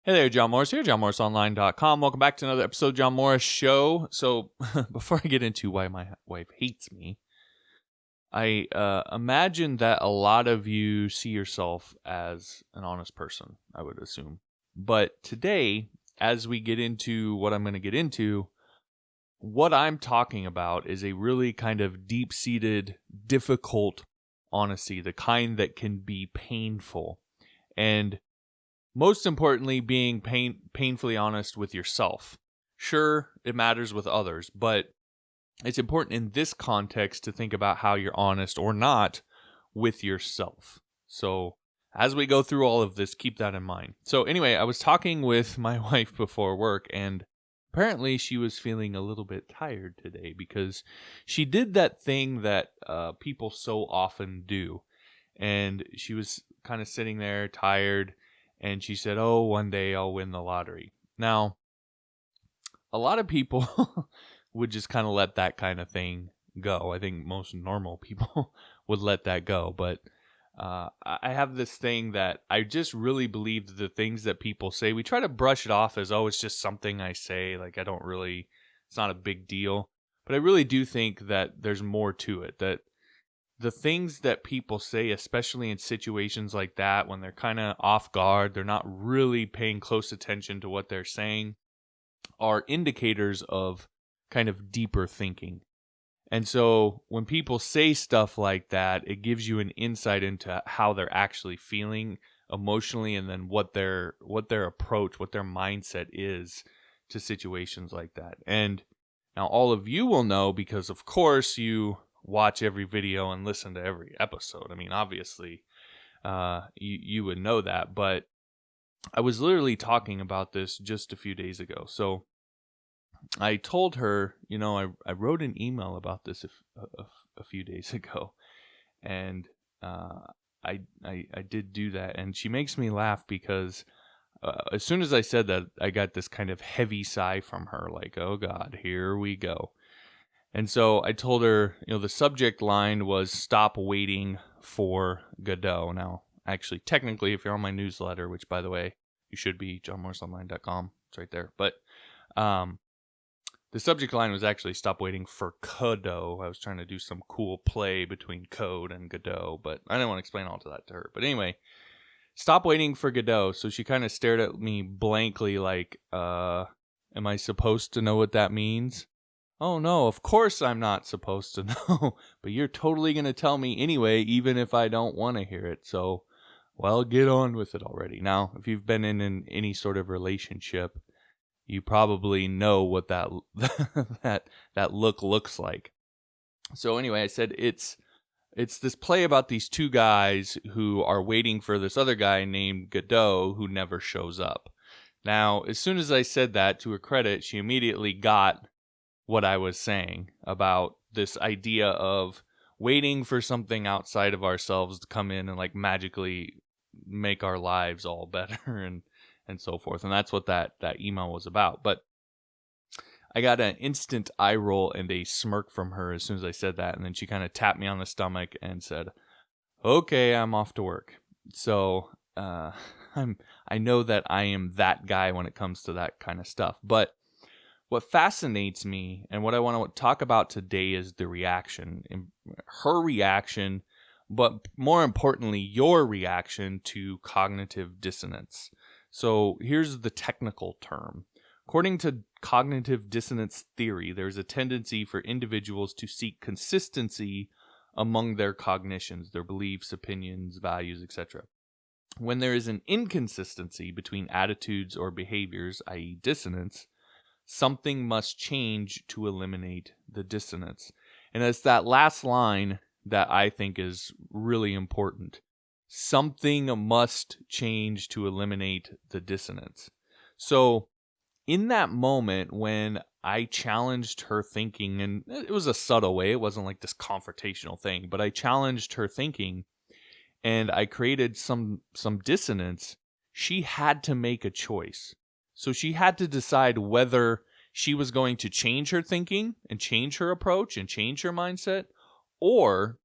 Hey there, John Morris here, johnmorrisonline.com. Welcome back to another episode of John Morris Show. So, before I get into why my wife hates me, I imagine that a lot of you see yourself as an honest person, I would assume. But today, as we get into what I'm going to get into, what I'm talking about is a really kind of deep-seated, difficult honesty, the kind that can be painful. And most importantly, being painfully honest with yourself. Sure, it matters with others, but it's important in this context to think about how you're honest or not with yourself. So, as we go through all of this, keep that in mind. So, anyway, I was talking with my wife before work, and apparently she was feeling a little bit tired today because she did that thing that people so often do. And she was kind of sitting there tired. And she said, "Oh, one day I'll win the lottery." Now, a lot of people would just kind of let that kind of thing go. I think most normal people would let that go. But I have this thing that I just really believe that the things that people say, we try to brush it off as, oh, it's just something I say. Like, it's not a big deal. But I really do think that there's more to it, that the things that people say, especially in situations like that, when they're kind of off guard, they're not really paying close attention to what they're saying, are indicators of kind of deeper thinking. And so when people say stuff like that, it gives you an insight into how they're actually feeling emotionally, and then what their approach, what their mindset is to situations like that. And now all of you will know, because of course you watch every video and listen to every episode. I mean, obviously, you would know that, but I was literally talking about this just a few days ago. So I told her, I wrote an email about this a few days ago, and I did do that, and she makes me laugh because as soon as I said that, I got this kind of heavy sigh from her, like, oh God, here we go. And so I told her, the subject line was "Stop Waiting for Godot." Now, actually, technically, if you're on my newsletter, which, by the way, you should be, johnmorrisonline.com, it's right there. But the subject line was actually "Stop Waiting for Godot." I was trying to do some cool play between code and Godot, but I didn't want to explain all to that to her. But anyway, "Stop Waiting for Godot." So she kind of stared at me blankly like, am I supposed to know what that means? Oh no, of course I'm not supposed to know, but you're totally going to tell me anyway, even if I don't want to hear it. So, well, get on with it already. Now, if you've been in any sort of relationship, you probably know what that that look looks like. So anyway, I said it's this play about these two guys who are waiting for this other guy named Godot who never shows up. Now, as soon as I said that, to her credit, she immediately got what I was saying about this idea of waiting for something outside of ourselves to come in and like magically make our lives all better and so forth. And that's what that email was about. But I got an instant eye roll and a smirk from her as soon as I said that. And then she kind of tapped me on the stomach and said, "Okay, I'm off to work." So I know that I am that guy when it comes to that kind of stuff. But what fascinates me and what I want to talk about today is the reaction, her reaction, but more importantly, your reaction to cognitive dissonance. So here's the technical term. According to cognitive dissonance theory, there's a tendency for individuals to seek consistency among their cognitions, their beliefs, opinions, values, etc. When there is an inconsistency between attitudes or behaviors, i.e. dissonance, something must change to eliminate the dissonance. And it's that last line that I think is really important. Something must change to eliminate the dissonance. So in that moment when I challenged her thinking, and it was a subtle way, it wasn't like this confrontational thing, but I challenged her thinking and I created some dissonance, she had to make a choice. So she had to decide whether she was going to change her thinking and change her approach and change her mindset, or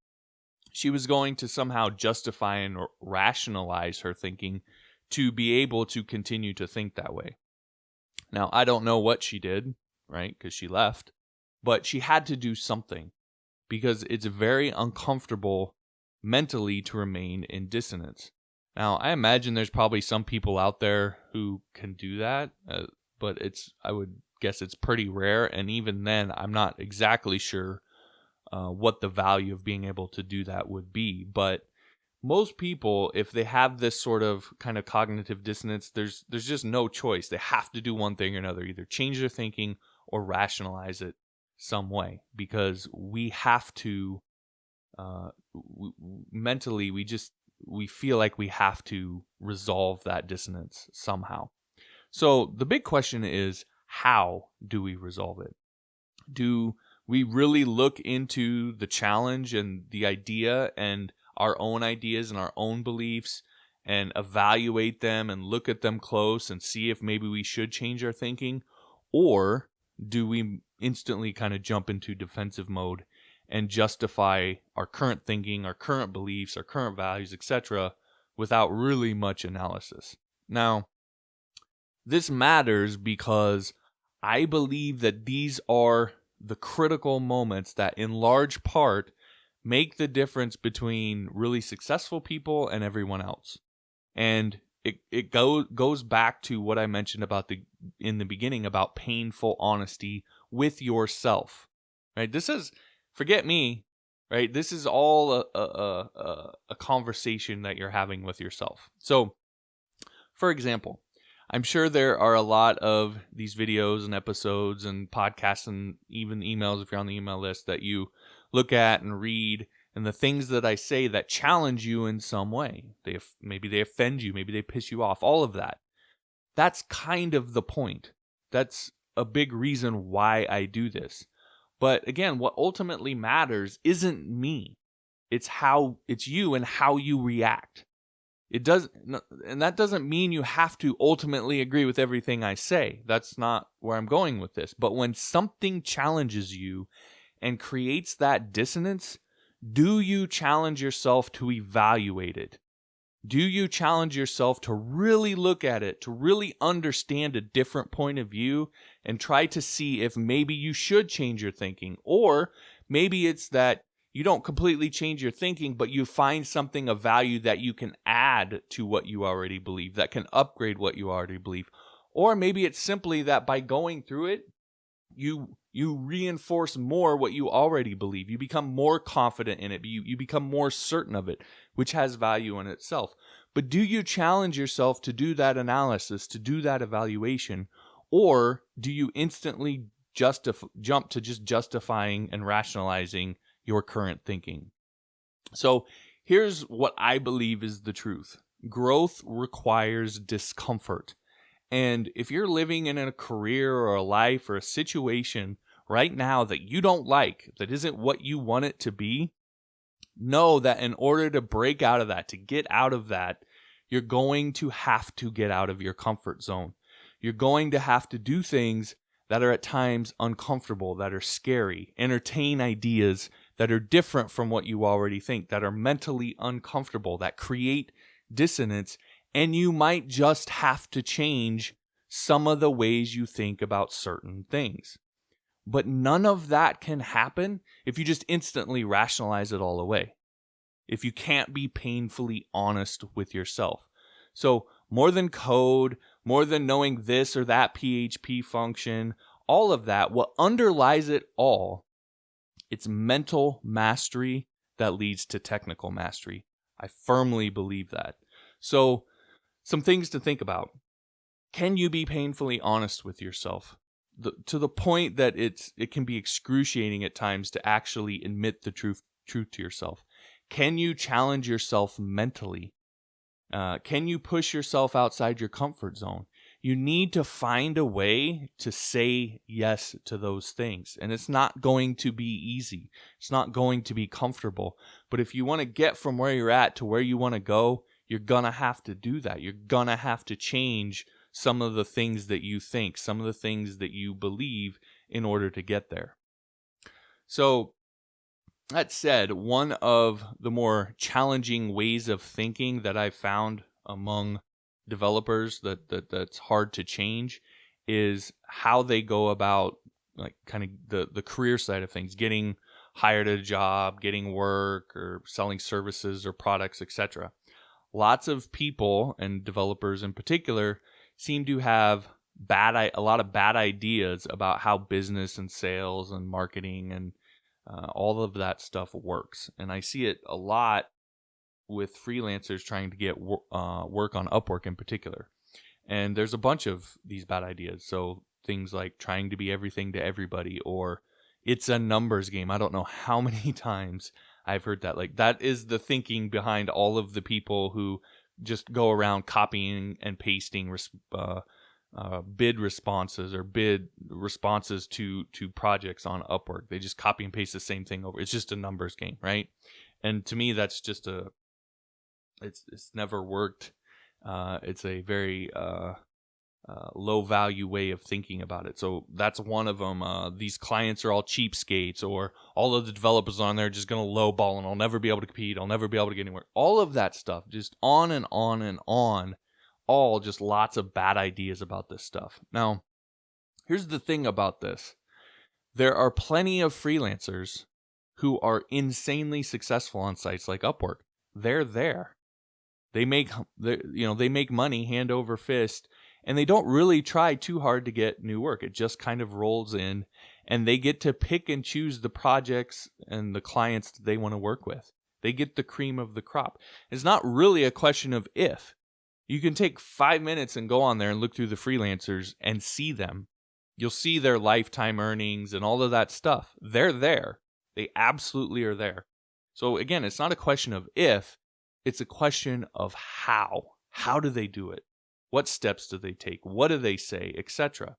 she was going to somehow justify and rationalize her thinking to be able to continue to think that way. Now, I don't know what she did, right? Because she left, but she had to do something because it's very uncomfortable mentally to remain in dissonance. Now, I imagine there's probably some people out there who can do that, but I would guess it's pretty rare. And even then, I'm not exactly sure what the value of being able to do that would be. But most people, if they have this sort of kind of cognitive dissonance, there's just no choice. They have to do one thing or another, either change their thinking or rationalize it some way, because we have to mentally, we feel like we have to resolve that dissonance somehow. So the big question is, how do we resolve it? Do we really look into the challenge and the idea and our own ideas and our own beliefs and evaluate them and look at them close and see if maybe we should change our thinking? Or do we instantly kind of jump into defensive mode and justify our current thinking, our current beliefs, our current values, etc., without really much analysis? Now, this matters because I believe that these are the critical moments that in large part make the difference between really successful people and everyone else. And it goes back to what I mentioned about in the beginning about painful honesty with yourself. Right? This is, forget me, right? This is all a conversation that you're having with yourself. So, for example, I'm sure there are a lot of these videos and episodes and podcasts and even emails, if you're on the email list, that you look at and read, and the things that I say that challenge you in some way. Maybe they offend you, maybe they piss you off, all of that. That's kind of the point. That's a big reason why I do this. But again, what ultimately matters isn't me. It's you and how you react. And that doesn't mean you have to ultimately agree with everything I say. That's not where I'm going with this. But when something challenges you and creates that dissonance, do you challenge yourself to evaluate it? Do you challenge yourself to really look at it, to really understand a different point of view and try to see if maybe you should change your thinking? Or maybe it's that you don't completely change your thinking, but you find something of value that you can add to what you already believe, that can upgrade what you already believe. Or maybe it's simply that by going through it, you reinforce more what you already believe. You become more confident in it. You become more certain of it, which has value in itself. But do you challenge yourself to do that analysis, to do that evaluation, or do you instantly jump to just justifying and rationalizing your current thinking? So here's what I believe is the truth. Growth requires discomfort. And if you're living in a career or a life or a situation right now that you don't like, that isn't what you want it to be, know that in order to break out of that, to get out of that, you're going to have to get out of your comfort zone. You're going to have to do things that are at times uncomfortable, that are scary, entertain ideas that are different from what you already think, that are mentally uncomfortable, that create dissonance. And you might just have to change some of the ways you think about certain things. But none of that can happen if you just instantly rationalize it all away. If you can't be painfully honest with yourself. So more than code, more than knowing this or that PHP function, all of that, what underlies it all, it's mental mastery that leads to technical mastery. I firmly believe that. So some things to think about. Can you be painfully honest with yourself? To the point that it can be excruciating at times to actually admit the truth to yourself. Can you challenge yourself mentally? Can you push yourself outside your comfort zone? You need to find a way to say yes to those things. And it's not going to be easy. It's not going to be comfortable. But if you want to get from where you're at to where you want to go, you're going to have to do that. You're going to have to change some of the things that you think, some of the things that you believe in order to get there. So, that said, one of the more challenging ways of thinking that I've found among developers that's hard to change is how they go about like kind of the career side of things, getting hired at a job, getting work, or selling services or products, etc. Lots of people, and developers in particular, seem to have a lot of bad ideas about how business and sales and marketing and all of that stuff works. And I see it a lot with freelancers trying to get work on Upwork in particular. And there's a bunch of these bad ideas. So things like trying to be everything to everybody, or it's a numbers game. I don't know how many times I've heard that. Like, that is the thinking behind all of the people who just go around copying and pasting bid responses or bid responses to projects on Upwork. They just copy and paste the same thing over. It's just a numbers game, right? And to me, that's just it's never worked. It's a very low value way of thinking about it. So that's one of them. These clients are all cheapskates, or all of the developers on there are just going to lowball and I'll never be able to compete. I'll never be able to get anywhere. All of that stuff, just on and on and on. All just lots of bad ideas about this stuff. Now, here's the thing about this. There are plenty of freelancers who are insanely successful on sites like Upwork. They're there. They make money hand over fist, and they don't really try too hard to get new work. It just kind of rolls in, and they get to pick and choose the projects and the clients that they want to work with. They get the cream of the crop. It's not really a question of if. You can take 5 minutes and go on there and look through the freelancers and see them. You'll see their lifetime earnings and all of that stuff. They're there. They absolutely are there. So again, it's not a question of if, it's a question of how. How do they do it? What steps do they take? What do they say, etc.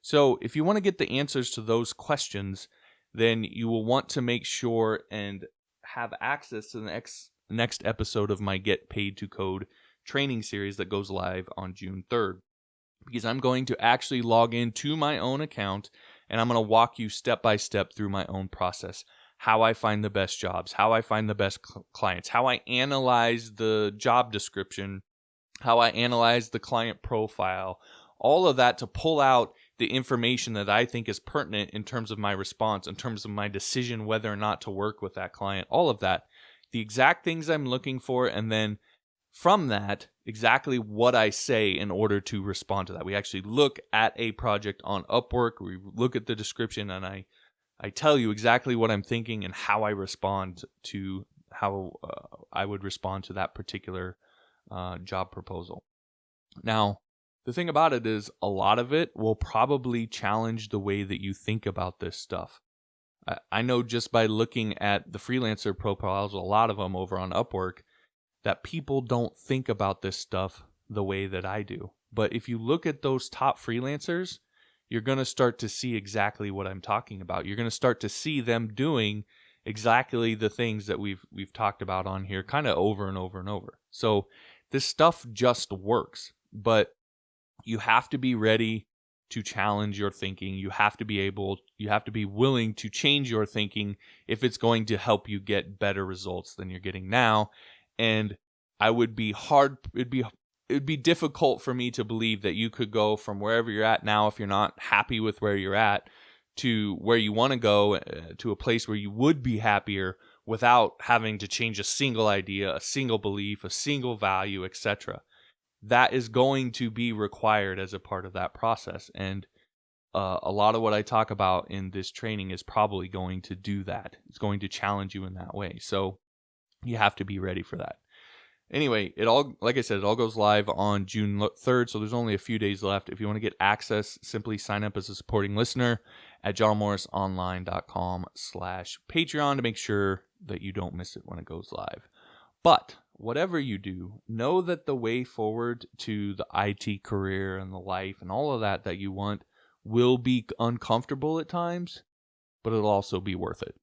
So if you want to get the answers to those questions, then you will want to make sure and have access to the next episode of my Get Paid to Code training series that goes live on June 3rd. Because I'm going to actually log into my own account and I'm going to walk you step by step through my own process. How I find the best jobs, how I find the best clients, how I analyze the job description, how I analyze the client profile, all of that to pull out the information that I think is pertinent in terms of my response, in terms of my decision whether or not to work with that client, all of that. The exact things I'm looking for, and then from that, exactly what I say in order to respond to that. We actually look at a project on Upwork, we look at the description, and I tell you exactly what I'm thinking and how I respond to how I would respond to that particular job proposal. Now, the thing about it is a lot of it will probably challenge the way that you think about this stuff. I know just by looking at the freelancer profiles, a lot of them over on Upwork, that people don't think about this stuff the way that I do. But if you look at those top freelancers, you're going to start to see exactly what I'm talking about. You're going to start to see them doing exactly the things that we've talked about on here kind of over and over and over. So this stuff just works, but you have to be ready to challenge your thinking. You have to be willing to change your thinking if it's going to help you get better results than you're getting now. And it'd be difficult for me to believe that you could go from wherever you're at now, if you're not happy with where you're at, to where you want to go, to a place where you would be happier without having to change a single idea, a single belief, a single value, etc. That is going to be required as a part of that process. And a lot of what I talk about in this training is probably going to do that. It's going to challenge you in that way. So you have to be ready for that. Anyway, like I said, it all goes live on June 3rd, so there's only a few days left. If you want to get access, simply sign up as a supporting listener at johnmorrisonline.com/Patreon to make sure that you don't miss it when it goes live. But whatever you do, know that the way forward to the IT career and the life and all of that you want will be uncomfortable at times, but it'll also be worth it.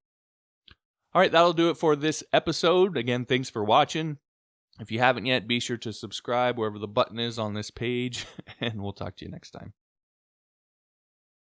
All right, that'll do it for this episode. Again, thanks for watching. If you haven't yet, be sure to subscribe wherever the button is on this page, and we'll talk to you next time.